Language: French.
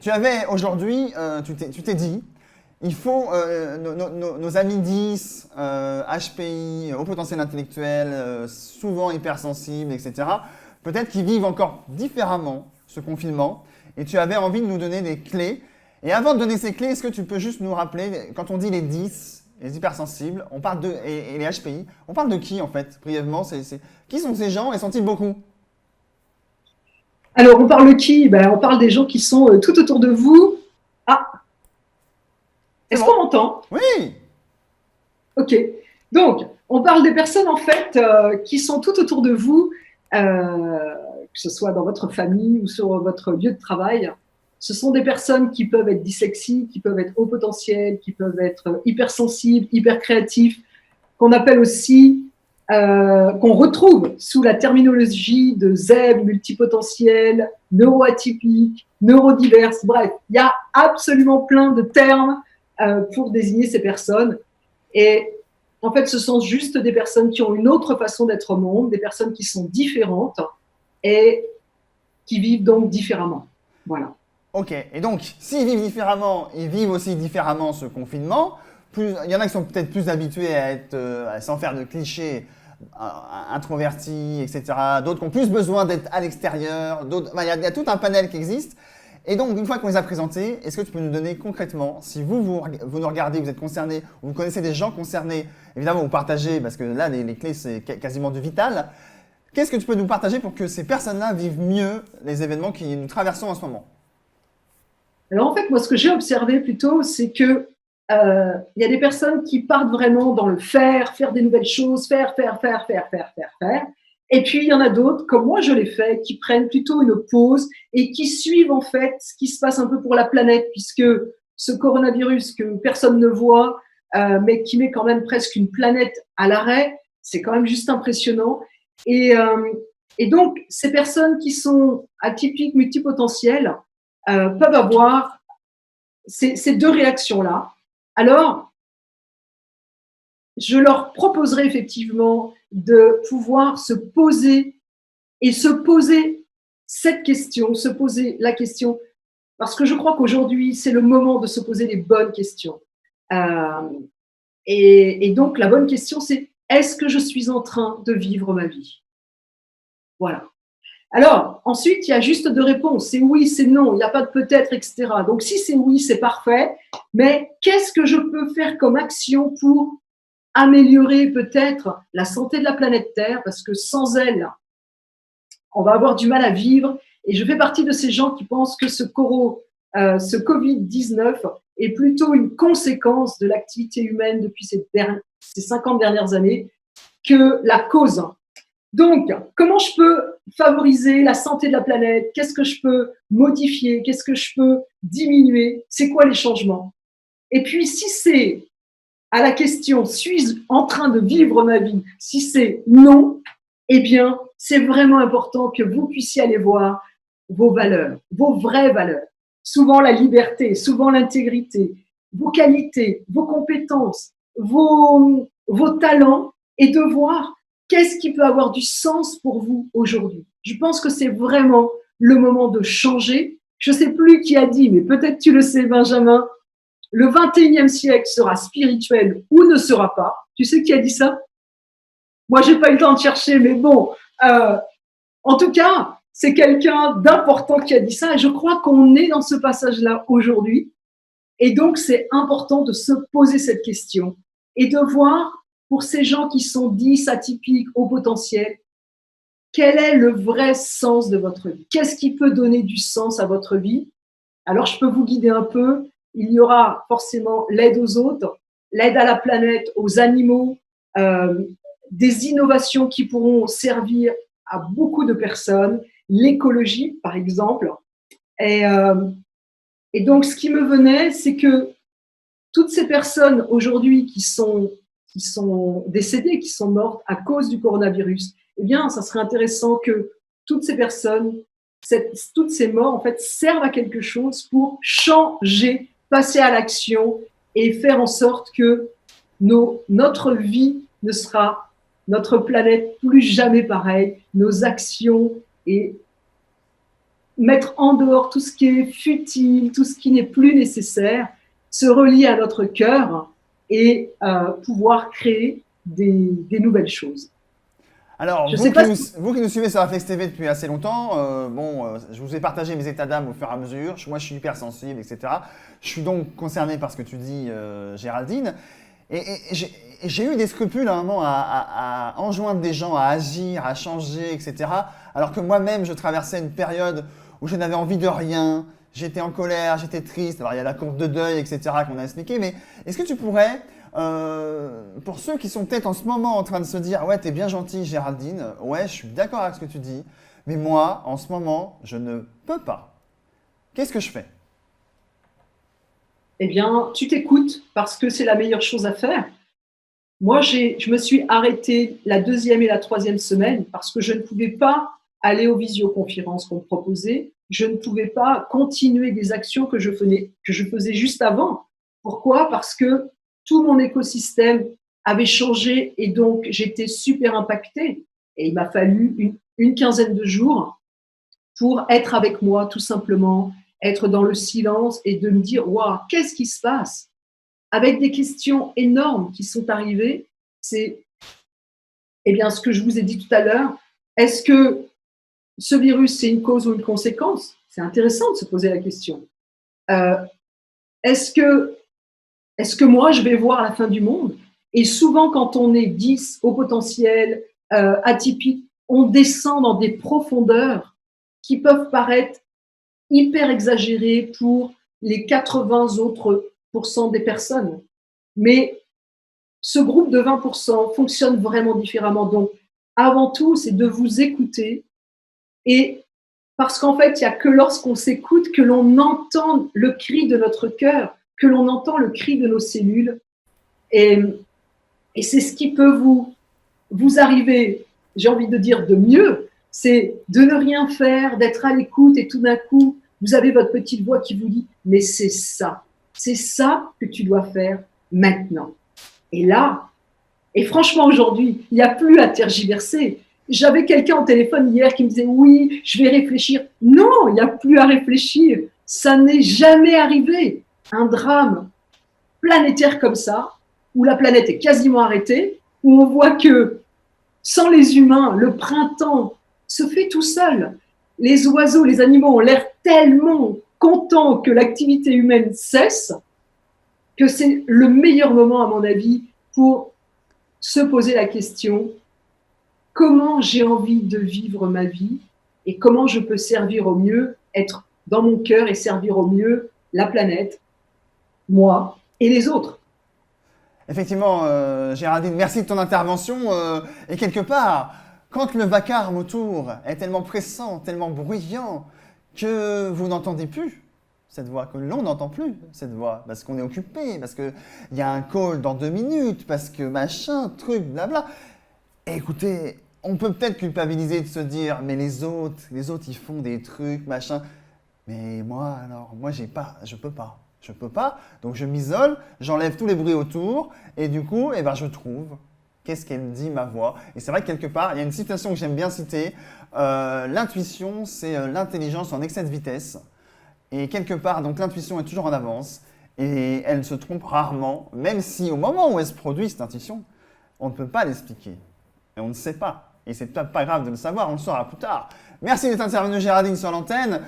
tu avais aujourd'hui, tu t'es dit, il faut nos amis 10, HPI, haut potentiel intellectuel, souvent hypersensibles, etc. Peut-être qu'ils vivent encore différemment ce confinement et tu avais envie de nous donner des clés. Et avant de donner ces clés, est-ce que tu peux juste nous rappeler, quand on dit les 10, les hypersensibles, on parle et les HPI, on parle de qui en fait, brièvement qui sont ces gens et sont-ils beaucoup? Alors, on parle de qui? On parle des gens qui sont tout autour de vous. Ah, C'est est-ce bon? qu'on m'entend? Oui! Ok. Donc, on parle des personnes en fait qui sont tout autour de vous, que ce soit dans votre famille ou sur votre lieu de travail. Ce sont des personnes qui peuvent être dyslexiques, qui peuvent être haut potentiel, qui peuvent être hypersensibles, hyper créatifs, qu'on appelle aussi, qu'on retrouve sous la terminologie de ZEB, multipotentiel, neuroatypique, neurodiverse. Bref, il y a absolument plein de termes pour désigner ces personnes. Et en fait, ce sont juste des personnes qui ont une autre façon d'être au monde, des personnes qui sont différentes et qui vivent donc différemment. Voilà. Ok, et donc, s'ils vivent différemment, ils vivent aussi différemment ce confinement. Il y en a qui sont peut-être plus habitués à être, sans faire de clichés, introvertis, etc. D'autres qui ont plus besoin d'être à l'extérieur. Il y a tout un panel qui existe. Et donc, une fois qu'on les a présentés, est-ce que tu peux nous donner concrètement, si vous nous regardez, vous êtes concerné, ou vous connaissez des gens concernés, évidemment, vous partagez, parce que là, les clés, c'est quasiment du vital. Qu'est-ce que tu peux nous partager pour que ces personnes-là vivent mieux les événements que nous traversons en ce moment? Alors en fait, moi, ce que j'ai observé plutôt, c'est que il y a des personnes qui partent vraiment dans le faire des nouvelles choses, faire. Et puis, il y en a d'autres, comme moi je l'ai fait, qui prennent plutôt une pause et qui suivent en fait ce qui se passe un peu pour la planète, puisque ce coronavirus que personne ne voit, mais qui met quand même presque une planète à l'arrêt, c'est quand même juste impressionnant. Et, euh, et donc, ces personnes qui sont atypiques, multipotentielles, peuvent avoir ces deux réactions-là. Alors, je leur proposerai effectivement de pouvoir se poser et se poser cette question, se poser la question, parce que je crois qu'aujourd'hui, c'est le moment de se poser les bonnes questions. Euh, et donc, la bonne question, c'est est-ce que je suis en train de vivre ma vie? Voilà. Alors, ensuite, il y a juste deux réponses. C'est oui, c'est non, il n'y a pas de peut-être, etc. Donc, si c'est oui, c'est parfait. Mais qu'est-ce que je peux faire comme action pour améliorer peut-être la santé de la planète Terre? Parce que sans elle, on va avoir du mal à vivre. Et je fais partie de ces gens qui pensent que ce Covid-19 est plutôt une conséquence de l'activité humaine depuis ces 50 dernières années que la cause. Donc, comment je peux favoriser la santé de la planète? Qu'est-ce que je peux modifier? Qu'est-ce que je peux diminuer? C'est quoi les changements? Et puis, si c'est à la question suis-je en train de vivre ma vie? Si c'est non, eh bien, c'est vraiment important que vous puissiez aller voir vos valeurs, vos vraies valeurs. Souvent la liberté, souvent l'intégrité, vos qualités, vos compétences, vos talents, et de voir qu'est-ce qui peut avoir du sens pour vous aujourd'hui. Je pense que c'est vraiment le moment de changer. Je ne sais plus qui a dit, mais peut-être tu le sais, Benjamin, le 21e siècle sera spirituel ou ne sera pas. Tu sais qui a dit ça? Moi, j'ai pas eu le temps de chercher, mais bon, euh, en tout cas, c'est quelqu'un d'important qui a dit ça. Et je crois qu'on est dans ce passage-là aujourd'hui. Et donc, c'est important de se poser cette question et de voir, pour ces gens qui sont dits atypiques, au potentiel, quel est le vrai sens de votre vie? Qu'est-ce qui peut donner du sens à votre vie? Alors, je peux vous guider un peu. Il y aura forcément l'aide aux autres, l'aide à la planète, aux animaux, euh, des innovations qui pourront servir à beaucoup de personnes, l'écologie, par exemple. Et, euh, et donc, ce qui me venait, c'est que toutes ces personnes aujourd'hui qui sont décédées, qui sont mortes à cause du coronavirus, eh bien, ça serait intéressant que toutes ces personnes, toutes ces morts, en fait, servent à quelque chose pour changer, passer à l'action et faire en sorte que notre vie ne sera, notre planète, plus jamais pareille, nos actions et mettre en dehors tout ce qui est futile, tout ce qui n'est plus nécessaire, se relier à notre cœur et pouvoir créer des nouvelles choses. Alors, vous qui nous suivez sur Reflex TV depuis assez longtemps, je vous ai partagé mes états d'âme au fur et à mesure. Moi, je suis hypersensible, etc. Je suis donc concerné par ce que tu dis, Géraldine. Et j'ai eu des scrupules à un moment à enjoindre des gens à agir, à changer, etc. Alors que moi-même, je traversais une période où je n'avais envie de rien. J'étais en colère, j'étais triste. Alors, il y a la courbe de deuil, etc. qu'on a expliqué. Mais est-ce que tu pourrais, pour ceux qui sont peut-être en ce moment en train de se dire « Ouais, t'es bien gentille, Géraldine. Ouais, je suis d'accord avec ce que tu dis. Mais moi, en ce moment, je ne peux pas. Qu'est-ce que je fais ?» Eh bien, tu t'écoutes parce que c'est la meilleure chose à faire. Moi, je me suis arrêtée la 2e et la 3e semaine parce que je ne pouvais pas aller aux visioconférences qu'on me proposait. Je ne pouvais pas continuer des actions que je faisais juste avant. Pourquoi? Parce que tout mon écosystème avait changé et donc j'étais super impactée. Et il m'a fallu une quinzaine de jours pour être avec moi, tout simplement, être dans le silence et de me dire, waouh, qu'est-ce qui se passe? Avec des questions énormes qui sont arrivées, c'est, eh bien, ce que je vous ai dit tout à l'heure. Est-ce que ce virus, c'est une cause ou une conséquence? C'est intéressant de se poser la question. Est-ce que moi, je vais voir la fin du monde? Et souvent, quand on est 10 au potentiel, atypique, on descend dans des profondeurs qui peuvent paraître hyper exagérées pour les 80 autres % des personnes. Mais ce groupe de 20% fonctionne vraiment différemment. Donc, avant tout, c'est de vous écouter. Et parce qu'en fait, il n'y a que lorsqu'on s'écoute que l'on entend le cri de notre cœur, que l'on entend le cri de nos cellules. Et c'est ce qui peut vous arriver, j'ai envie de dire, de mieux, c'est de ne rien faire, d'être à l'écoute et tout d'un coup, vous avez votre petite voix qui vous dit « mais c'est ça que tu dois faire maintenant ». Et là, et franchement aujourd'hui, il n'y a plus à tergiverser. J'avais quelqu'un au téléphone hier qui me disait « oui, je vais réfléchir ». Non, il n'y a plus à réfléchir. Ça n'est jamais arrivé. Un drame planétaire comme ça, où la planète est quasiment arrêtée, où on voit que sans les humains, le printemps se fait tout seul. Les oiseaux, les animaux ont l'air tellement contents que l'activité humaine cesse que c'est le meilleur moment, à mon avis, pour se poser la question comment j'ai envie de vivre ma vie et comment je peux servir au mieux, être dans mon cœur et servir au mieux la planète, moi et les autres. Effectivement, Géraldine, merci de ton intervention. Et quelque part, quand le vacarme autour est tellement pressant, tellement bruyant, que vous n'entendez plus cette voix, que l'on n'entend plus cette voix, parce qu'on est occupé, parce qu'il y a un call dans 2 minutes, parce que machin, truc, blabla. Et écoutez, on peut peut-être culpabiliser de se dire, mais les autres, ils font des trucs, machin. Mais moi, alors, moi, je peux pas. Donc je m'isole, j'enlève tous les bruits autour, et du coup, eh ben, je trouve qu'est-ce qu'elle me dit, ma voix. Et c'est vrai que quelque part, il y a une citation que j'aime bien citer, l'intuition, c'est l'intelligence en excès de vitesse. Et quelque part, donc l'intuition est toujours en avance, et elle se trompe rarement, même si au moment où elle se produit, cette intuition, on ne peut pas l'expliquer. Et on ne sait pas. Et c'est pas grave de le savoir, on le saura plus tard. Merci d'être intervenu, Géraldine, sur l'antenne.